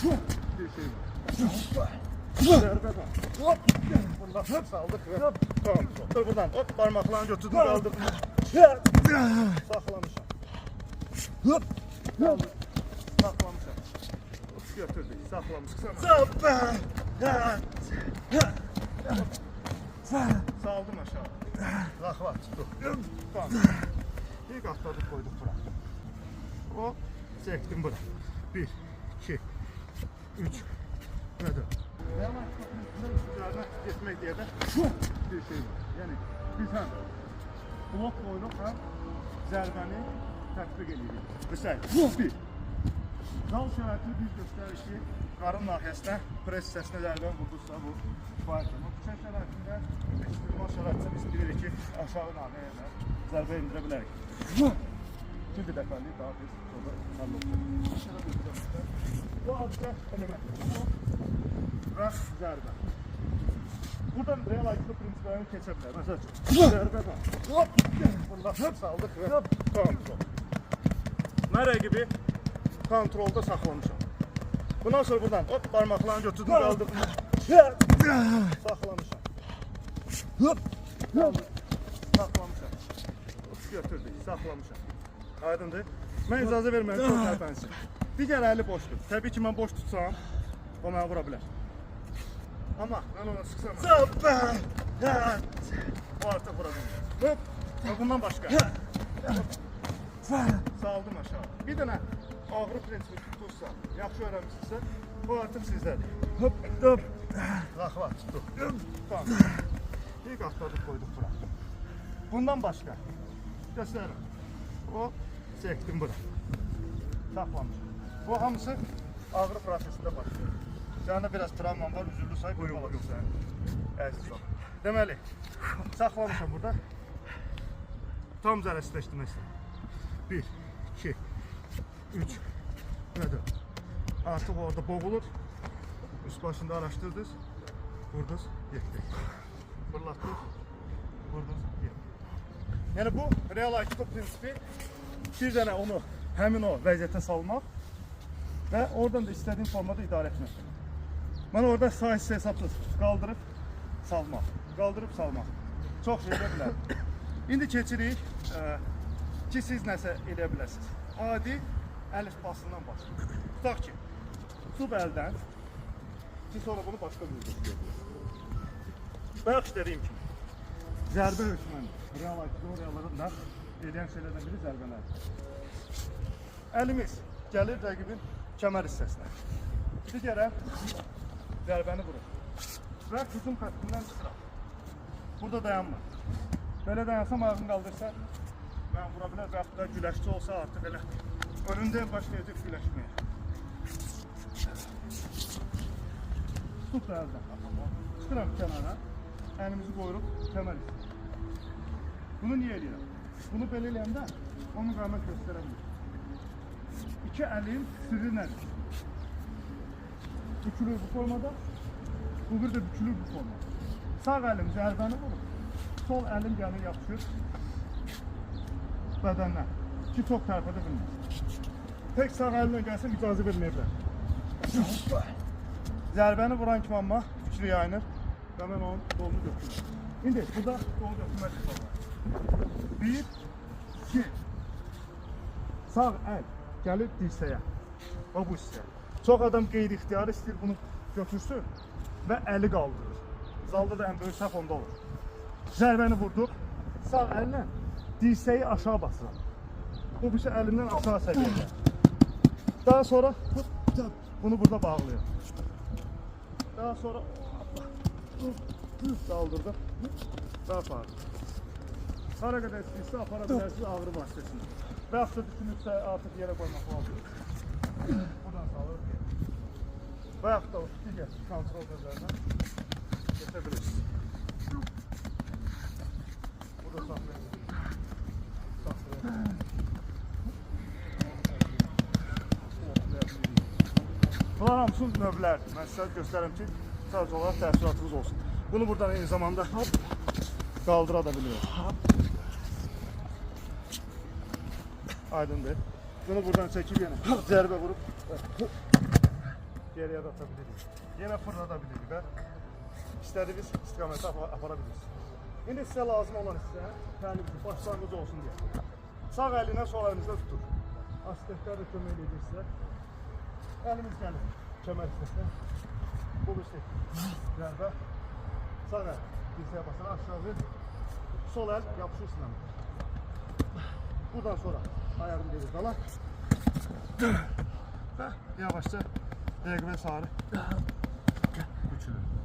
Bir şey var. Zərbə var. Hop. Bundan hop saldık. Hop. Tamam. Dur buradan. Hop parmaklarını götürdüm kaldırdım. Saxlamışam. Hop. Saxlamışam. Götürdük. Saxlamışıq. Saldım aşağı. Laxva çıxdı. Tamam. İlk atladık koyduk bura. O çektim bura. 1, 2, 3 ve 4. Üzerine geçmek diye de bir şey var. Yani biz hem blok koyduk hem zərbəni tətbiq edirik. Mesela bir. Zal şəraitini biz göstərir ki, qarın nahiyəsinə, pres hissəsinə zərbə vurdursa bu kifayətdir. Bu küçək şəraitində, ekstremal şəraitində biz bilirik ki, aşağı nahiyəyə zərbə indirə bilərik. Bir dəfəlik daha biz orada hallolur. Bu adda element və zərbə. Buradan real IQ prinsiplərini keçə bilər. Məsəl üçün, zərbə var. Bundan hop saldıq və kontrol. Mən rəqibi kontrolda saxlamışam. Bundan sonra buradan hop parmaklarını götürdüm, qaldırdım. Saxlamışam. Saxlamışam. Götürdük, saxlamışam. Aydındır. Mən icazə verməyim çox tərpənsin. Digər əli boşdur. Təbii ki, mən boş tutsam, o mənə vura bilər. Amma mən ona sıxsam, o artıq vura bilmir. Bundan başqa. Saldım aşağı. Bir dənə ağrı prinsipi tutursa, yaxşı öyrənmişsinizsə, bu artıq sizdədir. Laxva tutdu. Tamam. İlk atladık koyduk bura. Bundan başqa. Göstərim. O çəkdim bura. Saxlamış. Bu hamısı ağrı prosesində başlıyor. Canında biraz travman var, üzüllü say, boyun var yoxsa. Əzizlik. Deməli, saxlamışam burada. Tam zərərsizləşdirmək istəyirəm. 1, 2, 3 və 4. Artıq orada boğulur. Üst başında araşdırdınız. Vurdunuz, yetdik. Fırlatdınız. Vurdunuz, yetdik. Yəni bu real IQ prinsipi bir dənə onu həmin o vəziyyətə salmaq və oradan da istədiyim formada idarə etmək. Mən orada sayısız hesabsız qaldırıb salmaq. Qaldırıb salmaq. Çox şey edə bilərəm. İndi keçirik ki, siz nəsə edə bilərsiniz. Adi əlifbasından başlayın. Tutaq ki, tutub əldən ki, sonra bunu başqa bir götürürsünüz. Bayaq işlədiyim kimi. Zərbə hökməndir. Real IQ teoriyalarında edən şeylərdən biri zərbələrdir. Əlimiz gəlir rəqibin kəmər hissəsinə. Digər əl zərbəni vurur. Və hücum xəttindən çıxıram. Burada dayanmır. Belə dayansam, ayağını qaldırsa, mən vura bilər və yaxud da güləşçi olsa artıq elə önündən başlayacaq güləşməyə. Tutub da əldən. Çıxıram kənara, əlimizi qoyuruq kəmər hissəsinə. Bunu niyə eləyirəm? Bunu belə eləyəndə onu qamət göstərə bilir. İki əlin sirri nədir? Bükülür bu formada, bu bir də bükülür bu formada. Sağ əlim zərbəni vurur, sol əlim gəlir yapışır bədəndən ki, çox tərpədə bilmez. Tek sağ əlimlə gəlsəm icazə verməyə bilər. Zərbəni vuran kimi amma fikri yayınır və mən onun dolunu götürürüm. İndi burada dolu götürmək var. 1, 2. Sağ əl gəlir dirsəyə. O bu hissəyə. Çox adam qeyri-ixtiyarı istəyir bunu götürsün və əli qaldırır. Zalda da ən böyük səhv onda olur. Zərbəni vurduq. Sağ əllə dirsəyi aşağı basıram. Bu bir şey əlimdən aşağı səviyyədə. Daha sonra bunu burada bağlayıram. Daha sonra daldırdım və apardım. Hara qədər istəyirsə apara bilərsiniz ağrı vasitəsində. Və yaxud da düşünürsə artıq yerə qoymaq lazım. Buradan salır. Və yaxud da digər kontrol gözlərindən geçə bilirsiniz. Burada saxlayın. Bunlar hamısı növlərdir. Mən sizə göstərim ki, sadəcə olaraq təəssüratınız olsun. Bunu buradan eyni zamanda qaldıra da biliyorum. Aydındır. Bunu buradan çəkib yenə zərbə vurub geriye de atabiliriz. Yine fırlatabiliriz ve istediğiniz istikamete aparabiliriz. Şimdi size lazım olan size təlimdir, başlangıç olsun diye. Sağ eline sol elinizde tutun. Asistentler de kömək edəcək sizə. Elimiz gəlir, kömək istəkdə. Bu bir şey. Zərbə. Sağ el, dirsəyə basın, aşağı. Sol el yapışır sinəmə. Buradan sonra ayağını verir dala. Və yavaşca dəqiqə sarı. Üçülür.